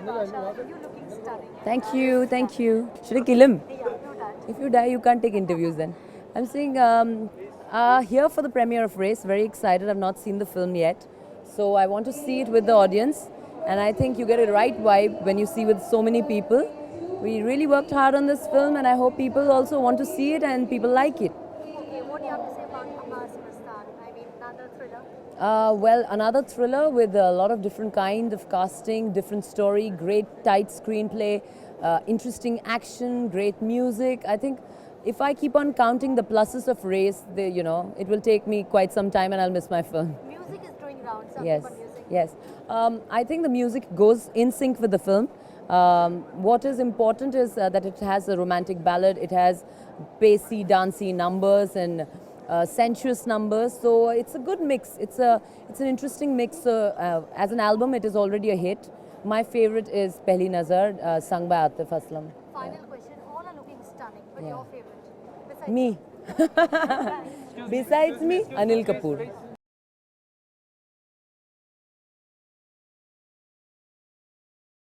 Bipasha, you looking stunning. Thank you, thank you. Should I kill him? Yeah, do that. If you die, you can't take interviews then. I'm saying, here for the premiere of Race, very excited. I've not seen the film yet. So I want to see it with the audience. And I think you get a right vibe when you see with so many people. We really worked hard on this film and I hope people also want to see it and people like it. Okay, what do you have to say about Amma Superstar? I mean, another thriller. Well, another thriller with a lot of different kind of casting, different story, great tight screenplay, interesting action, great music. I think if I keep on counting the pluses of Race, it will take me quite some time and I'll miss my film. Music is doing rounds. Something Yes, about music. yes. I think the music goes in sync with the film. What is important is that it has a romantic ballad, it has bassy, dancey numbers and sensuous numbers. So it's a good mix. It's an interesting mix. As an album, it is already a hit. My favorite is Pehli Nazar, sung by Atif Aslam. Final question. All are looking stunning, but Yeah. your favorite? Besides Me. Besides me, Anil Kapoor.